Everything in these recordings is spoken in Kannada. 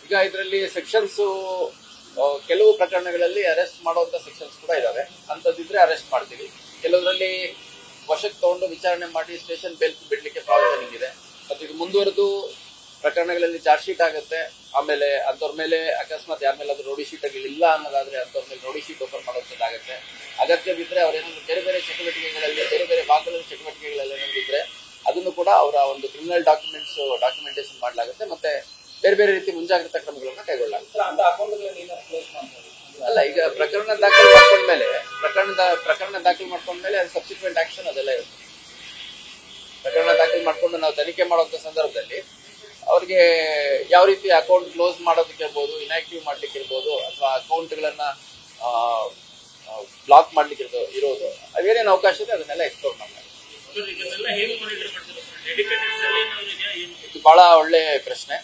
ಈಗ ಇದರಲ್ಲಿ ಸೆಕ್ಷನ್ಸ್ ಕೆಲವು ಪ್ರಕರಣಗಳಲ್ಲಿ ಅರೆಸ್ಟ್ ಮಾಡುವಂತ ಸೆಕ್ಷನ್ಸ್ ಕೂಡ ಇದಾವೆ. ಅಂತದಿದ್ರೆ ಅರೆಸ್ಟ್ ಮಾಡ್ತೀವಿ. ಕೆಲವರಲ್ಲಿ ವಶಕ್ಕೆ ತಗೊಂಡು ವಿಚಾರಣೆ ಮಾಡಿ ಸ್ಟೇಷನ್ ಬೇಲ್ ಬಿಡ್ಲಿಕ್ಕೆ ಪ್ರಾವಿಷನಿಂಗ್ ಇದೆ. ಮತ್ತು ಇದು ಮುಂದುವರೆದು ಪ್ರಕರಣಗಳಲ್ಲಿ ಚಾರ್ಜ್ ಶೀಟ್ ಆಗುತ್ತೆ. ಆಮೇಲೆ ಅಂತವ್ರ ಮೇಲೆ ಅಕಸ್ಮಾತ್ ಯಾರ ಮೇಲೆ ರೋಡಿ ಶೀಟ್ ಇಲ್ಲ ಅನ್ನೋದಾದ್ರೆ ಅಂತವ್ರ ಮೇಲೆ ರೋಡಿ ಶೀಟ್ ಓಪನ್ ಮಾಡುವಂತದ್ದಾಗುತ್ತೆ. ಅಗತ್ಯ ಬಿದ್ರೆ ಅವ್ರೇನಾದ್ರು ಬೇರೆ ಬೇರೆ ಚಟುವಟಿಕೆಗಳಲ್ಲಿ ಬೇರೆ ಬೇರೆ ಭಾಗದ ಚಟುವಟಿಕೆಗಳಲ್ಲಿ ಏನಾದ್ರು ಇದ್ರೆ ಅದನ್ನು ಕೂಡ ಅವರ ಒಂದು ಕ್ರಿಮಿನಲ್ ಡಾಕ್ಯುಮೆಂಟೇಶನ್ ಮಾಡಲಾಗುತ್ತೆ. ಮತ್ತೆ ಬೇರೆ ಬೇರೆ ರೀತಿ ಮುಂಜಾಗ್ರತಾ ಕ್ರಮಗಳನ್ನ ಕೈಗೊಳ್ಳಲಾಗುತ್ತೆ. ಅಲ್ಲ, ಈಗ ಪ್ರಕರಣ ದಾಖಲು ಮಾಡ್ಕೊಂಡ್ಮೇಲೆ ಅದು ಸಬ್ಸಿಕ್ವೆಂಟ್ ಆಕ್ಷನ್ ಅದೆಲ್ಲ ಇರುತ್ತೆ. ಪ್ರಕರಣ ದಾಖಲು ಮಾಡ್ಕೊಂಡು ನಾವು ತನಿಖೆ ಮಾಡುವಂತ ಸಂದರ್ಭದಲ್ಲಿ ಅವ್ರಿಗೆ ಯಾವ ರೀತಿ ಅಕೌಂಟ್ ಕ್ಲೋಸ್ ಮಾಡೋದಕ್ಕೆ ಇರ್ಬೋದು, ಇನ್ಆಕ್ಟಿವ್ ಮಾಡ್ಲಿಕ್ಕೆ ಇರ್ಬೋದು, ಅಥವಾ ಅಕೌಂಟ್ಗಳನ್ನ ಬ್ಲಾಕ್ ಮಾಡ್ಲಿಕ್ಕೆ ಇರೋದು ಅವೇನೇನು ಅವಕಾಶ ಇದೆ ಅದನ್ನೆಲ್ಲ ಎಕ್ಸ್ಪ್ಲೋರ್ ಮಾಡಲಾಗುತ್ತೆ. ಇದು ಬಹಳ ಒಳ್ಳೆ ಪ್ರಶ್ನೆ.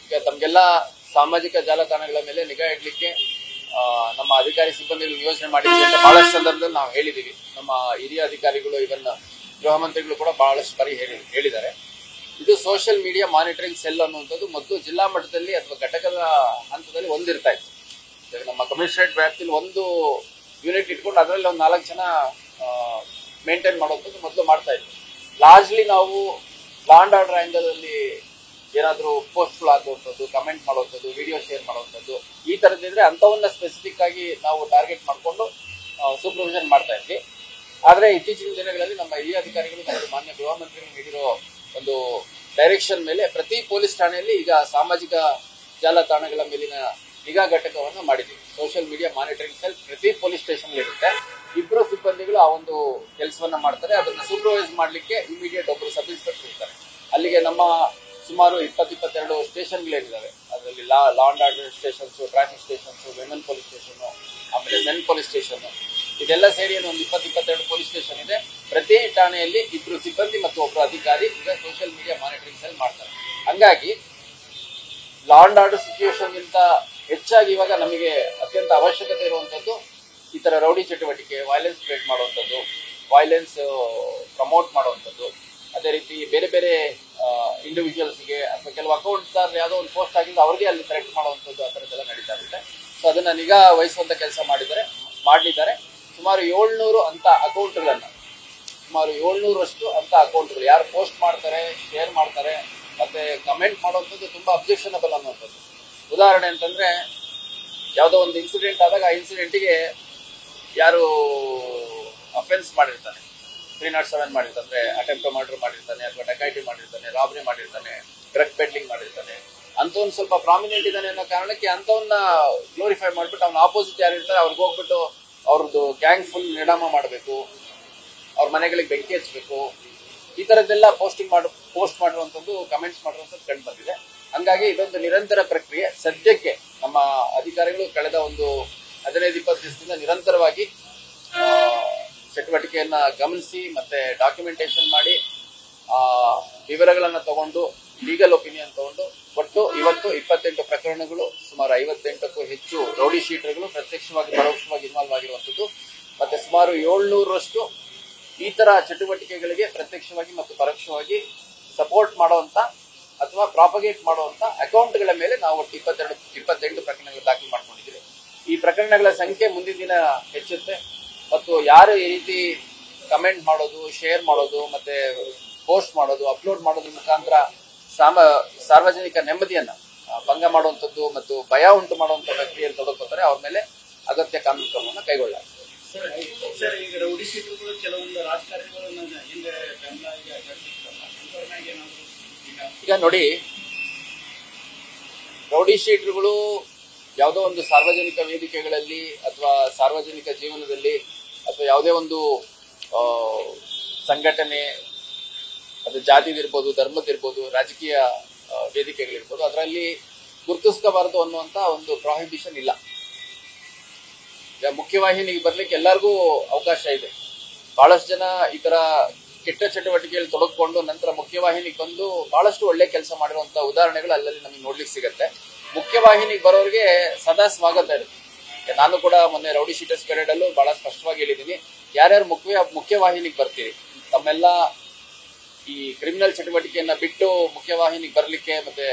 ಈಗ ತಮ್ಗೆಲ್ಲ ಸಾಮಾಜಿಕ ಜಾಲತಾಣಗಳ ಮೇಲೆ ನಿಗಾ ಇಡ್ಲಿಕ್ಕೆ ನಮ್ಮ ಅಧಿಕಾರಿ ಸಿಬ್ಬಂದಿಗಳು ನಿಯೋಜನೆ ಮಾಡಿದ್ವಿ ಅಂತ ಬಹಳಷ್ಟು ಸಂದರ್ಭದಲ್ಲಿ ನಾವು ಹೇಳಿದೀವಿ. ನಮ್ಮ ಹಿರಿಯ ಅಧಿಕಾರಿಗಳು ಇವನ್ನ ಗೃಹ ಮಂತ್ರಿಗಳು ಕೂಡ ಬಹಳಷ್ಟು ಬಾರಿ ಹೇಳಿದ್ದಾರೆ. ಇದು ಸೋಷಿಯಲ್ ಮೀಡಿಯಾ ಮಾನಿಟರಿಂಗ್ ಸೆಲ್ ಅನ್ನುವಂಥದ್ದು ಮೊದಲು ಜಿಲ್ಲಾ ಮಟ್ಟದಲ್ಲಿ ಅಥವಾ ಘಟಕದ ಹಂತದಲ್ಲಿ ಒಂದಿರ್ತಾ ಇತ್ತು. ನಮ್ಮ ಕಮಿಷನರೇಟ್ ವ್ಯಾಪ್ತಿಯಲ್ಲಿ ಒಂದು ಯೂನಿಟ್ ಇಟ್ಕೊಂಡು ಅದರಲ್ಲಿ ಒಂದು 4 ಜನ ಮೇಂಟೈನ್ ಮಾಡುವಂಥದ್ದು ಮೊದಲು ಮಾಡ್ತಾ ಇದ್ವಿ. ಲಾರ್ಜ್ಲಿ ನಾವು ಲಾ ಅಂಡ್ ಆರ್ಡರ್ ಆಂಗಲ್ ಅಲ್ಲಿ ಏನಾದರೂ ಪೋಸ್ಟ್ಗಳು ಹಾಕುವಂಥದ್ದು, ಕಮೆಂಟ್ ಮಾಡುವಂಥದ್ದು, ವಿಡಿಯೋ ಶೇರ್ ಮಾಡುವಂಥದ್ದು ಈ ತರದಿದ್ರೆ ಅಂಥವನ್ನ ಸ್ಪೆಸಿಫಿಕ್ ಆಗಿ ನಾವು ಟಾರ್ಗೆಟ್ ಮಾಡಿಕೊಂಡು ಸೂಪರ್ವಿಷನ್ ಮಾಡ್ತಾ ಇದ್ವಿ. ಆದ್ರೆ ಇತ್ತೀಚಿನ ದಿನಗಳಲ್ಲಿ ನಮ್ಮ ಹಿರಿಯ ಅಧಿಕಾರಿಗಳು ಮತ್ತು ಮಾನ್ಯ ಗೃಹ ಮಂತ್ರಿಗಳು ನೀಡಿರೋ ಒಂದು ಡೈರೆಕ್ಷನ್ ಮೇಲೆ ಪ್ರತಿ ಪೊಲೀಸ್ ಠಾಣೆಯಲ್ಲಿ ಈಗ ಸಾಮಾಜಿಕ ಜಾಲತಾಣಗಳ ಮೇಲಿನ ನಿಗಾ ಘಟಕವನ್ನು ಮಾಡಿದ್ದೀವಿ. ಸೋಷಿಯಲ್ ಮೀಡಿಯಾ ಮಾನಿಟರಿಂಗ್ ಸೆಲ್ ಪ್ರತಿ ಪೊಲೀಸ್ ಸ್ಟೇಷನ್ ಇರುತ್ತೆ. 2 ಸಿಬ್ಬಂದಿಗಳು ಆ ಒಂದು ಕೆಲಸವನ್ನ ಮಾಡ್ತಾರೆ. ಅದನ್ನ ಸೂಪರ್ವೈಸ್ ಮಾಡ್ಲಿಕ್ಕೆ ಇಮಿಡಿಯೇಟ್ ಒಬ್ಬರು ಸಬ್ ಇನ್ಸ್ಪೆಕ್ಟರ್ ಇರ್ತಾರೆ. ಅಲ್ಲಿಗೆ ನಮ್ಮ ಸುಮಾರು 22 ಸ್ಟೇಷನ್ಗಳೇನಿದಾವೆ ಅದರಲ್ಲಿ law and order stations, traffic stations, women police station, ಆಮೇಲೆ ಮೆನ್ ಪೊಲೀಸ್ ಸ್ಟೇಷನ್, ಇದೆಲ್ಲ ಸೇರಿ ಒಂದು 22 ಪೊಲೀಸ್ ಸ್ಟೇಷನ್ ಇದೆ. ಪ್ರತಿ ಠಾಣೆಯಲ್ಲಿ 2 ಸಿಬ್ಬಂದಿ ಮತ್ತು ಒಬ್ಬರು ಅಧಿಕಾರಿ ಈಗ ಸೋಷಿಯಲ್ ಮೀಡಿಯಾ ಮಾನಿಟರಿಂಗ್ ಸೆಲ್ ಮಾಡ್ತಾರೆ. ಹಂಗಾಗಿ ಲಾ ಅಂಡ್ ಆರ್ಡರ್ ಸಿಚುವೇಶನ್ ಗಿಂತ ಹೆಚ್ಚಾಗಿ ಇವಾಗ ನಮಗೆ ಅತ್ಯಂತ ಅವಶ್ಯಕತೆ ಇರುವಂತದ್ದು ಈ ತರ ರೌಡಿ ಚಟುವಟಿಕೆ, ವೈಲೆನ್ಸ್ ಕ್ರಿಯೇಟ್ ಮಾಡುವಂಥದ್ದು, ವೈಲೆನ್ಸ್ ಪ್ರಮೋಟ್ ಮಾಡುವಂಥದ್ದು, ಅದೇ ರೀತಿ ಬೇರೆ ಬೇರೆ ಇಂಡಿವಿಜುವಲ್ಸ್ಗೆ ಅಥವಾ ಕೆಲವು ಅಕೌಂಟ್ದಾರ್ ಯಾವುದೋ ಒಂದು ಪೋಸ್ಟ್ ಆಗಿದ್ದು ಅವ್ರಿಗೆ ಅಲ್ಲಿ ಥ್ರೆಟ್ ಮಾಡುವಂಥದ್ದು ಆ ಥರದ್ದೆಲ್ಲ ನಡೀತಾ ಇರುತ್ತೆ. ಸೊ ಅದನ್ನ ನಿಗಾ ವಹಿಸುವಂತ ಕೆಲಸ ಮಾಡಲಿದ್ದಾರೆ. ಸುಮಾರು 700 ಅಂತ ಅಕೌಂಟ್ಗಳನ್ನ, ಸುಮಾರು 700ರಷ್ಟು ಅಂತ ಅಕೌಂಟ್ಗಳು ಯಾರು ಪೋಸ್ಟ್ ಮಾಡ್ತಾರೆ, ಶೇರ್ ಮಾಡ್ತಾರೆ, ಮತ್ತೆ ಕಮೆಂಟ್ ಮಾಡುವಂಥದ್ದು ತುಂಬಾ ಅಬ್ಜೆಕ್ಷನಬಲ್ ಅನ್ನುವಂಥದ್ದು. ಉದಾಹರಣೆ ಅಂತಂದ್ರೆ ಯಾವುದೋ ಒಂದು ಇನ್ಸಿಡೆಂಟ್ ಆದಾಗ ಆ ಇನ್ಸಿಡೆಂಟಿಗೆ ಯಾರು ಅಫೆನ್ಸ್ ಮಾಡಿರ್ತಾನೆ, 307 ಮಾಡಿರ್ತಾನೆ, ಅಟೆಂಪ್ಟ್ ಮರ್ಡರ್ ಮಾಡಿರ್ತಾನೆ, ಅಥವಾ ಡಕೈಟಿ ಮಾಡಿರ್ತಾನೆ, ರಾಬರಿ ಮಾಡಿರ್ತಾನೆ, ಡ್ರಗ್ ಪೆಡ್ಲಿಂಗ್ ಮಾಡಿರ್ತಾನೆ, ಅಂತವನ್ ಸ್ವಲ್ಪ ಪ್ರಾಮಿನೆಂಟ್ ಇದ್ದಾನೆ ಅನ್ನೋ ಕಾರಣಕ್ಕೆ ಅಂತವನ್ನ ಗ್ಲೋರಿಫೈ ಮಾಡ್ಬಿಟ್ಟು ಅವ್ನ ಆಪೋಸಿಟ್ ಯಾರು ಇರ್ತಾರೆ ಅವ್ರಿಗೆ ಹೋಗ್ಬಿಟ್ಟು ಅವ್ರದ್ದು ಗ್ಯಾಂಗ್ ಫುಲ್ ನಿರ್ನಾಮ ಮಾಡಬೇಕು, ಅವ್ರ ಮನೆಗಳಿಗೆ ಬೆಂಕಿ ಹಚ್ಚಬೇಕು, ಈ ತರದ್ದೆಲ್ಲ ಪೋಸ್ಟ್ ಮಾಡಿರುವಂತದ್ದು, ಕಮೆಂಟ್ಸ್ ಮಾಡಿರುವಂತದ್ದು ಕಂಡು ಬಂದಿದೆ. ಹಂಗಾಗಿ ಇದೊಂದು ನಿರಂತರ ಪ್ರಕ್ರಿಯೆ. ಸದ್ಯಕ್ಕೆ ನಮ್ಮ ಅಧಿಕಾರಿಗಳು ಕಳೆದ ಒಂದು 15-20 ದಿವಸದಿಂದ ನಿರಂತರವಾಗಿ ಚಟುವಟಿಕೆಯನ್ನ ಗಮನಿಸಿ ಮತ್ತೆ ಡಾಕ್ಯುಮೆಂಟೇಶನ್ ಮಾಡಿ ವಿವರಗಳನ್ನ ತಗೊಂಡು ಲೀಗಲ್ ಒಪಿನಿಯನ್ ತಗೊಂಡು ಒಟ್ಟು ಇವತ್ತು 28 ಪ್ರಕರಣಗಳು, ಸುಮಾರು 58ಕ್ಕೂ ಹೆಚ್ಚು ರೌಡಿ ಶೀಟರ್ಗಳು ಪ್ರತ್ಯಕ್ಷವಾಗಿ ಪರೋಕ್ಷವಾಗಿ ಇನ್ವಾಲ್ವ್ ಆಗಿರುವಂತದ್ದು, ಮತ್ತೆ ಸುಮಾರು 700ರಷ್ಟು ಈ ತರ ಚಟುವಟಿಕೆಗಳಿಗೆ ಪ್ರತ್ಯಕ್ಷವಾಗಿ ಮತ್ತು ಪರೋಕ್ಷವಾಗಿ ಸಪೋರ್ಟ್ ಮಾಡುವಂತ ಅಥವಾ ಪ್ರಾಪಗೇಟ್ ಮಾಡುವಂತ ಅಕೌಂಟ್ಗಳ ಮೇಲೆ ನಾವು ಒಟ್ಟು 28 ಪ್ರಕರಣಗಳು ದಾಖಲು ಮಾಡ್ಕೊಂಡಿದ್ದೀವಿ. ಈ ಪ್ರಕರಣಗಳ ಸಂಖ್ಯೆ ಮುಂದಿನ ದಿನ ಹೆಚ್ಚುತ್ತೆ. ಮತ್ತು ಯಾರು ಈ ರೀತಿ ಕಮೆಂಟ್ ಮಾಡೋದು, ಶೇರ್ ಮಾಡೋದು, ಮತ್ತೆ ಪೋಸ್ಟ್ ಮಾಡೋದು, ಅಪ್ಲೋಡ್ ಮಾಡೋದ್ರ ಮುಖಾಂತರ ಸಾರ್ವಜನಿಕ ನೆಮ್ಮದಿಯನ್ನ ಭಂಗ ಮಾಡುವಂಥದ್ದು ಮತ್ತು ಭಯ ಉಂಟು ಮಾಡುವಂತ ಪ್ರಕ್ರಿಯೆಯಲ್ಲಿ ತೊಡಗುತ್ತಾರೆ, ಅವ್ರ ಮೇಲೆ ಅಗತ್ಯ ಕಾನೂನು ಕ್ರಮವನ್ನು ಕೈಗೊಳ್ಳಲಾಗಿದೆ. ಈಗ ರೌಡಿ ಶೀಟರ್ಗಳು ಕೆಲವೊಂದು ರಾಜಕಾರಣಿಗಳನ್ನ ಹಿಂದೆ ಈಗ ನೋಡಿ, ರೌಡಿ ಶೀಟರ್ಗಳು ಯಾವುದೋ ಒಂದು ಸಾರ್ವಜನಿಕ ವೇದಿಕೆಗಳಲ್ಲಿ ಅಥವಾ ಸಾರ್ವಜನಿಕ ಜೀವನದಲ್ಲಿ ಅಥವಾ ಯಾವುದೇ ಒಂದು ಸಂಘಟನೆ, ಅದು ಜಾತಿದಿರ್ಬೋದು, ಧರ್ಮದಿರ್ಬೋದು, ರಾಜಕೀಯ ವೇದಿಕೆಗಳಿರ್ಬೋದು, ಅದರಲ್ಲಿ ಗುರುತಿಸ್ಕೋಬಾರದು ಅನ್ನುವಂತ ಒಂದು ಪ್ರಾಹಿಬಿಷನ್ ಇಲ್ಲ. ಈಗ ಮುಖ್ಯವಾಹಿನಿಗೆ ಬರ್ಲಿಕ್ಕೆ ಎಲ್ಲರಿಗೂ ಅವಕಾಶ ಇದೆ. ಬಹಳಷ್ಟು ಜನ ಈ ತರ ಕೆಟ್ಟ ಚಟುವಟಿಕೆಯಲ್ಲಿ ತೊಡಗಿಕೊಂಡು ನಂತರ ಮುಖ್ಯವಾಹಿನಿಗೆ ಬಂದು ಬಹಳಷ್ಟು ಒಳ್ಳೆ ಕೆಲಸ ಮಾಡಿರುವಂತ ಉದಾಹರಣೆಗಳು ಅಲ್ಲಲ್ಲಿ ನಮಗೆ ನೋಡ್ಲಿಕ್ಕೆ ಸಿಗತ್ತೆ. ಮುಖ್ಯವಾಹಿನಿಗೆ ಬರೋರಿಗೆ ಸದಾ ಸ್ವಾಗತ ಇರುತ್ತೆ. ನಾನು ಕೂಡ ಮೊನ್ನೆ ರೌಡಿ ಶೀಟರ್ಸ್ ಪೆರೇಡ್ ಅಲ್ಲೂ ಬಹಳ ಸ್ಪಷ್ಟವಾಗಿ ಹೇಳಿದ್ದೀನಿ, ಯಾರ್ಯಾರು ಮುಖ್ಯವಾಹಿನಿಗೆ ಬರ್ತೀರಿ, ತಮ್ಮೆಲ್ಲ ಈ ಕ್ರಿಮಿನಲ್ ಚಟುವಟಿಕೆಯನ್ನ ಬಿಟ್ಟು ಮುಖ್ಯವಾಹಿನಿಗೆ ಬರಲಿಕ್ಕೆ ಮತ್ತೆ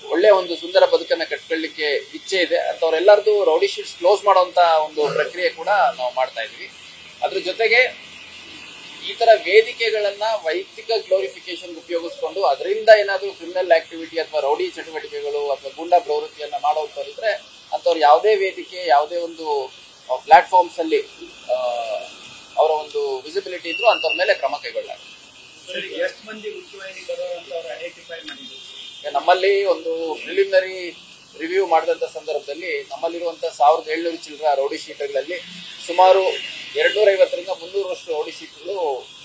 ಒಳ್ಳೆ ಒಂದು ಸುಂದರ ಬದುಕನ್ನ ಕಟ್ಕೊಳ್ಳಿಕ್ಕೆ ಇಚ್ಛೆ ಇದೆ ಅಂತವ್ರೆಲ್ಲರದು ರೌಡಿ ಶೀಟ್ಸ್ ಕ್ಲೋಸ್ ಮಾಡುವಂತ ಒಂದು ಪ್ರಕ್ರಿಯೆ ಕೂಡ ನಾವು ಮಾಡ್ತಾ ಇದೀವಿ. ಅದ್ರ ಜೊತೆಗೆ ಈ ತರ ವೇದಿಕೆಗಳನ್ನ ವೈಯಕ್ತಿಕ ಗ್ಲೋರಿಫಿಕೇಶನ್ ಉಪಯೋಗಿಸ್ಕೊಂಡು ಅದರಿಂದ ಏನಾದ್ರು ಕ್ರಿಮಿನಲ್ ಆಕ್ಟಿವಿಟಿ ಅಥವಾ ರೌಡಿ ಚಟುವಟಿಕೆಗಳು ಅಥವಾ ಗೂಂಡಾ ಪ್ರವೃತ್ತಿಯನ್ನ ಮಾಡೋದಿದ್ರೆ ಅಂತವ್ರು ಯಾವುದೇ ವೇದಿಕೆ ಯಾವುದೇ ಒಂದು ಪ್ಲಾಟ್ಫಾರ್ಮ್ಸ್ ಅಲ್ಲಿ ಅವರ ಒಂದು ವಿಸಿಬಿಲಿಟಿ ಇದ್ರು ಅಂತವ್ರ ಮೇಲೆ ಕ್ರಮ ಕೈಗೊಳ್ಳಲಾಗಿದೆ. ನಮ್ಮಲ್ಲಿ ಒಂದು ಪ್ರಿಲಿಮಿನರಿ ರಿವ್ಯೂ ಮಾಡಿದಂತ ಸಂದರ್ಭದಲ್ಲಿ ನಮ್ಮಲ್ಲಿರುವಂತಹ 1700 ಚಿಲ್ಲರ ರೌಡಿ ಶೀಟರ್ಗಳಲ್ಲಿ ಸುಮಾರು 250ರಿಂದ 300ರಷ್ಟು ರೌಡಿ ಶೀಟ್ಗಳು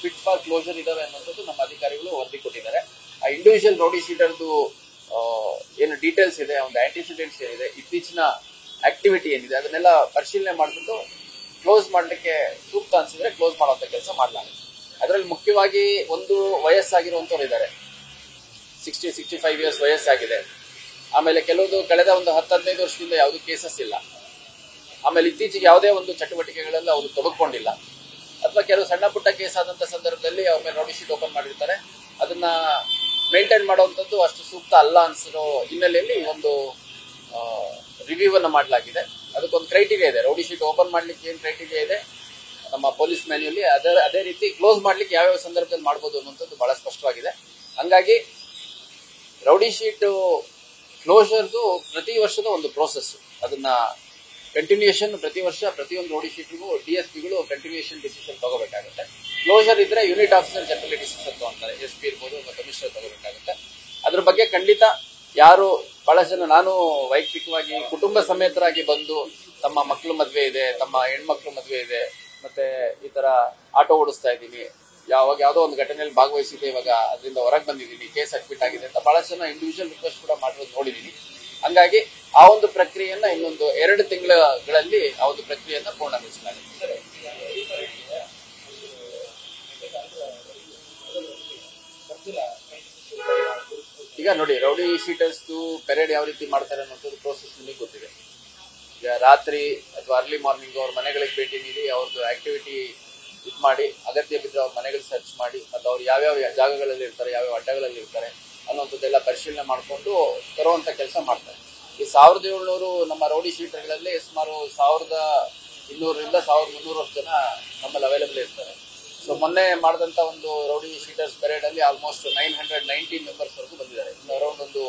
ಫಿಟ್ ಫಾರ್ ಕ್ಲೋಸರ್ ಇದಾವೆ ಅನ್ನೋದು ನಮ್ಮ ಅಧಿಕಾರಿಗಳು ವರದಿ ಕೊಟ್ಟಿದ್ದಾರೆ. ಆ ಇಂಡಿವಿಜುವಲ್ ರೌಡಿ ಶೀಟರ್ದು ಏನು ಡೀಟೇಲ್ಸ್ ಇದೆ, ಒಂದು ಆಂಟಿಸಿಡೆಂಟ್ಸ್ ಏನಿದೆ, ಇತ್ತೀಚಿನ ಆಕ್ಟಿವಿಟಿ ಏನಿದೆ ಅದನ್ನೆಲ್ಲ ಪರಿಶೀಲನೆ ಮಾಡಿಬಿಟ್ಟು ಕ್ಲೋಸ್ ಮಾಡಲಿಕ್ಕೆ ಸೂಕ್ತ ಅನ್ಸಿದ್ರೆ ಕ್ಲೋಸ್ ಮಾಡುವಂತ ಕೆಲಸ ಮಾಡಲಾಗುತ್ತೆ. ಅದರಲ್ಲಿ ಮುಖ್ಯವಾಗಿ ಒಂದು ವಯಸ್ಸಾಗಿರುವಂತವ್ರು ಇದ್ದಾರೆ, 60-65 ಇಯರ್ಸ್ ವಯಸ್ಸಾಗಿದೆ. ಆಮೇಲೆ ಕೆಲವುದು ಕಳೆದ ಒಂದು 10-15 ವರ್ಷದಿಂದ ಯಾವುದು ಕೇಸಸ್ ಇಲ್ಲ. ಆಮೇಲೆ ಇತ್ತೀಚೆಗೆ ಯಾವುದೇ ಒಂದು ಚಟುವಟಿಕೆಗಳಲ್ಲಿ ಅವರು ತೊಡಗಿಕೊಂಡಿಲ್ಲ ಅಥವಾ ಕೆಲವು ಸಣ್ಣ ಪುಟ್ಟ ಕೇಸ್ ಆದಂತ ಸಂದರ್ಭದಲ್ಲಿ ಅವ್ರ ಮೇಲೆ ರೌಡಿ ಶೀಟ್ ಓಪನ್ ಮಾಡಿರ್ತಾರೆ. ಅದನ್ನ ಮೇಂಟೈನ್ ಮಾಡುವಂತದ್ದು ಅಷ್ಟು ಸೂಕ್ತ ಅಲ್ಲ ಅನ್ಸಿರೋ ಹಿನ್ನೆಲೆಯಲ್ಲಿ ಒಂದು ರಿವ್ಯೂ ಅನ್ನ ಮಾಡಲಾಗಿದೆ. ಅದಕ್ಕೊಂದು ಕ್ರೈಟೀರಿಯಾ ಇದೆ, ರೌಡಿ ಶೀಟ್ ಓಪನ್ ಮಾಡ್ಲಿಕ್ಕೆ ಏನ್ ಕ್ರೈಟೀರಿಯಾ ಇದೆ ನಮ್ಮ ಪೊಲೀಸ್ ಮ್ಯಾನ್ಯುಯಲ್ಲಿ ಅದೇ ರೀತಿ ಕ್ಲೋಸ್ ಮಾಡ್ಲಿಕ್ಕೆ ಯಾವ್ಯಾವ ಸಂದರ್ಭದಲ್ಲಿ ಮಾಡಬಹುದು ಅನ್ನುವಂಥದ್ದು ಬಹಳ ಸ್ಪಷ್ಟವಾಗಿದೆ. ಹಂಗಾಗಿ ರೌಡಿ ಶೀಟ್ ಕ್ಲೋಸರ್ದು ಪ್ರತಿ ವರ್ಷದ ಒಂದು ಪ್ರೋಸೆಸ್, ಅದನ್ನ ಕಂಟಿನ್ಯೂಷನ್ ಪ್ರತಿ ವರ್ಷ ಪ್ರತಿಯೊಂದು ರೌಡಿ ಶೀಟ್ಗೂ DSPಗಳು ಕಂಟಿನ್ಯೂಷನ್ ಡಿಸಿಷನ್ ತಗೋಬೇಕಾಗುತ್ತೆ. ಕ್ಲೋಸರ್ ಇದ್ರೆ ಯೂನಿಟ್ ಆಫೀಸರ್ ಜನರಲ್ ಡಿಸಿಷನ್ ತಗೊಂತಾರೆ, SP ಇರ್ಬೋದು ಅಥವಾ ಕಮಿಷನರ್ ತಗೋಬೇಕಾಗುತ್ತೆ. ಅದ್ರ ಬಗ್ಗೆ ಖಂಡಿತ ಯಾರು ಬಹಳಷ್ಟು ಜನ, ನಾನು ವೈಯಕ್ತಿಕವಾಗಿ ಕುಟುಂಬ ಸಮೇತರಾಗಿ ಬಂದು ತಮ್ಮ ಮಕ್ಕಳು ಮದ್ವೆ ಇದೆ, ತಮ್ಮ ಹೆಣ್ಮಕ್ಳು ಮದ್ವೆ ಇದೆ, ಮತ್ತೆ ಈ ತರ ಆಟೋ ಓಡಿಸ್ತಾ ಇದ್ದೀನಿ, ಯಾವ್ದೋ ಒಂದು ಘಟನೆಯಲ್ಲಿ ಭಾಗವಹಿಸಿದೆ, ಇವಾಗ ಅದರಿಂದ ಹೊರಗೆ ಬಂದಿದ್ದೀನಿ, ಕೇಸ್ ಅಡ್ಮಿಟ್ ಆಗಿದೆ ಅಂತ ಬಹಳಷ್ಟು ಜನ ಇಂಡಿವಿಜುವಲ್ ರಿಕ್ವೆಸ್ಟ್ ಕೂಡ ಮಾಡಿರೋದು ನೋಡಿದೀನಿ. ಹಂಗಾಗಿ ಆ ಒಂದು ಪ್ರಕ್ರಿಯೆಯನ್ನ ಇನ್ನೊಂದು 2 ತಿಂಗಳಲ್ಲಿ ಆ ಒಂದು ಪ್ರಕ್ರಿಯೆಯನ್ನ ಪೂರ್ಣಗೊಳಿಸಲಾಗುತ್ತೆ. ಈಗ ನೋಡಿ, ರೌಡಿ ಶೀಟರ್ಸ್ದು ಪೆರೇಡ್ ಯಾವ ರೀತಿ ಮಾಡ್ತಾರೆ ಅನ್ನೋದು ಪ್ರೋಸೆಸ್ ನಿಮಗೆ ಗೊತ್ತಿದೆ. ಈಗ ರಾತ್ರಿ ಅಥವಾ ಅರ್ಲಿ ಮಾರ್ನಿಂಗ್ ಅವ್ರ ಮನೆಗಳಿಗೆ ಭೇಟಿ ನೀಡಿ ಅವ್ರದ್ದು ಆಕ್ಟಿವಿಟಿ ಇದು ಮಾಡಿ, ಅಗತ್ಯ ಬಿದ್ದರೆ ಅವ್ರ ಮನೆಗಳು ಸರ್ಚ್ ಮಾಡಿ, ಮತ್ತೆ ಅವ್ರು ಯಾವ್ಯಾವ ಜಾಗಗಳಲ್ಲಿ ಇರ್ತಾರೆ, ಯಾವ್ಯಾವ ಅಡ್ಡಗಳಲ್ಲಿ ಇರ್ತಾರೆ ಅನ್ನೋಂಥದ್ದೆಲ್ಲ ಪರಿಶೀಲನೆ ಮಾಡಿಕೊಂಡು ತರುವಂತ ಕೆಲಸ ಮಾಡ್ತಾರೆ. ಈ 1700 ನಮ್ಮ ರೌಡಿ ಶೀಟರ್ಗಳಲ್ಲಿ ಸುಮಾರು 1200ರಿಂದ 1300 ಜನ ನಮ್ಮಲ್ಲಿ ಅವೈಲೇಬಲ್ ಇರ್ತಾರೆ. ಸೊ ಮೊನ್ನೆ ಮಾಡಿದಂತ ಒಂದು ರೌಡಿ ಶೀಟರ್ಸ್ ಪೆರೇಡ್ ಅಲ್ಲಿ ಆಲ್ಮೋಸ್ಟ್ 919 ಮೆಂಬರ್ಸ್ ವರೆಗೂ ಬಂದಿದ್ದಾರೆ. ಇನ್ನು ಅರೌಂಡ್ ಒಂದು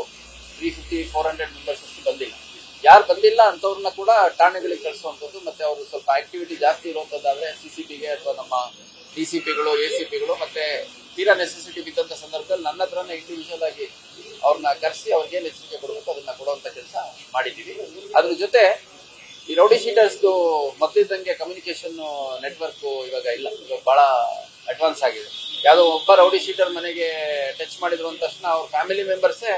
350-400 ಮೆಂಬರ್ಸ್ ಅಷ್ಟು ಬಂದಿಲ್ಲ. ಯಾರು ಬಂದಿಲ್ಲ ಅಂತವ್ರನ್ನ ಕೂಡ ಠಾಣೆಗಳಿಗೆ ಕಳಿಸುವಂಥದ್ದು, ಮತ್ತೆ ಅವರು ಸ್ವಲ್ಪ ಆಕ್ಟಿವಿಟಿ ಜಾಸ್ತಿ ಇರುವಂತದ್ದಾದ್ರೆ CCPಗೆ ಅಥವಾ ನಮ್ಮ DCPಗಳು ACPಗಳು ಮತ್ತೆ ತೀರಾ ನೆಸೆಸಿಟಿ ಬಿದ್ದಂತ ಸಂದರ್ಭದಲ್ಲಿ ನನ್ನ ಹತ್ರನೇ ಇಂಡಿವಿಜುವಲ್ ಆಗಿ ಅವ್ರನ್ನ ಕರೆಸಿ ಅವ್ರಿಗೆ ಏನ್ ಎಚ್ಚರಿಕೆ ಕೊಡಬೇಕು ಅದನ್ನ ಕೊಡುವಂತ ಕೆಲಸ ಮಾಡಿದ್ದೀವಿ. ಅದ್ರ ಜೊತೆ ಈ ರೌಡಿ ಶೀಟರ್ಸ್ದು ಮೊದಲಿದ್ದಂಗೆ ಕಮ್ಯುನಿಕೇಶನ್ ನೆಟ್ವರ್ಕ್ ಇವಾಗ ಇಲ್ಲ, ಇವಾಗ ಬಹಳ ಅಡ್ವಾನ್ಸ್ ಆಗಿದೆ. ಯಾವುದೋ ಒಬ್ಬ ರೌಡಿ ಶೀಟರ್ ಮನೆಗೆ ಟಚ್ ಮಾಡಿದ್ರು ಅಂದ ತಕ್ಷಣ ಅವ್ರ ಫ್ಯಾಮಿಲಿ ಮೆಂಬರ್ಸೇ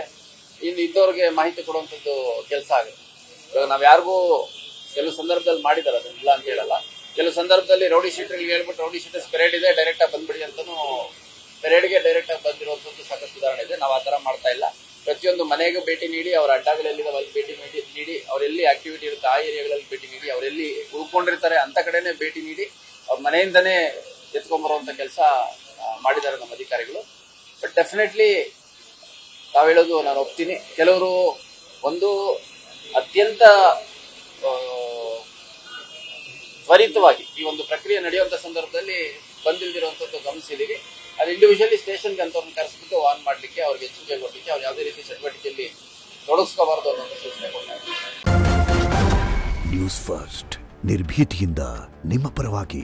ಇದ್ದವ್ರಿಗೆ ಮಾಹಿತಿ ಕೊಡುವಂಥದ್ದು ಕೆಲಸ ಆಗುತ್ತೆ. ಇವಾಗ ನಾವ್ ಯಾರಿಗೂ ಕೆಲವು ಸಂದರ್ಭದಲ್ಲಿ ಮಾಡಿದಾರೆ, ಅದನ್ನಿಲ್ಲ ಅಂತ ಹೇಳಲ್ಲ. ಕೆಲವು ಸಂದರ್ಭದಲ್ಲಿ ರೌಡಿ ಶೀಟರ್ಗೆ ಹೇಳ್ಬಿಟ್ಟು ರೌಡಿ ಶೀಟರ್ಸ್ ಪೆರೇಡ್ ಇದೆ ಡೈರೆಕ್ಟ್ ಆಗಿ ಬಂದ್ಬಿಡಿ ಅಂತಾನು ಪೆರೇಡ್ಗೆ ಡೈರೆಕ್ಟ್ ಆಗಿ ಬಂದಿರುವಂತದ್ದು ಸಾಕಷ್ಟು ಉದಾಹರಣೆ ಇದೆ. ನಾವು ಆತರ ಮಾಡ್ತಾ ಇಲ್ಲ. ಪ್ರತಿಯೊಂದು ಮನೆಗೂ ಭೇಟಿ ನೀಡಿ, ಅವರ ಅಡ್ಡಗಳೆಲ್ಲಿದೆ ಅಲ್ಲಿ ಭೇಟಿ ನೀಡಿ, ಅವರೆಲ್ಲಿ ಆಕ್ಟಿವಿಟಿ ಇರುತ್ತೆ ಆ ಏರಿಯಾಗಳಲ್ಲಿ ಭೇಟಿ ನೀಡಿ, ಅವರೆಲ್ಲಿ ಉಳ್ಕೊಂಡಿರ್ತಾರೆ ಅಂತ ಕಡೆನೆ ಭೇಟಿ ನೀಡಿ ಅವ್ರ ಮನೆಯಿಂದನೇ ಎತ್ಕೊಂಡ್ಬರುವಂತ ಕೆಲಸ ಮಾಡಿದ್ದಾರೆ ನಮ್ಮ ಅಧಿಕಾರಿಗಳು. ಬಟ್ ಡೆಫಿನೆಟ್ಲಿ ತಾವ್ ಹೇಳೋದು ನಾನು ಒಪ್ತೀನಿ. ಕೆಲವರು ಒಂದು ಅತ್ಯಂತ ತ್ವರಿತವಾಗಿ ಈ ಒಂದು ಪ್ರಕ್ರಿಯೆ ನಡೆಯುವಂತ ಸಂದರ್ಭದಲ್ಲಿ ಬಂದಿಲ್ದಿರುವಂತದ್ದು ಗಮನಿಸಿದೀವಿ. ಅದು ಇಂಡಿವಿಜುವಲಿ ಸ್ಟೇಷನ್ಗೆ ಅಂತವ್ರನ್ನ ಕರೆಸ್ಬಿಟ್ಟು ಆನ್ ಮಾಡ್ಲಿಕ್ಕೆ, ಅವ್ರಿಗೆ ಎಚ್ಚರಿಕೆ ಕೊಡ್ಲಿಕ್ಕೆ, ಅವ್ರು ಯಾವುದೇ ರೀತಿ ಚಟುವಟಿಕೆಯಲ್ಲಿ ತೊಡಗಿಸ್ಕೋಬಾರದು ಅನ್ನೋ ಸೂಚನೆ ಕೊಡ್ತಾರೆ. ನ್ಯೂಸ್ ಫಸ್ಟ್, ನಿರ್ಭೀತಿಯಿಂದ ನಿಮ್ಮ ಪರವಾಗಿ.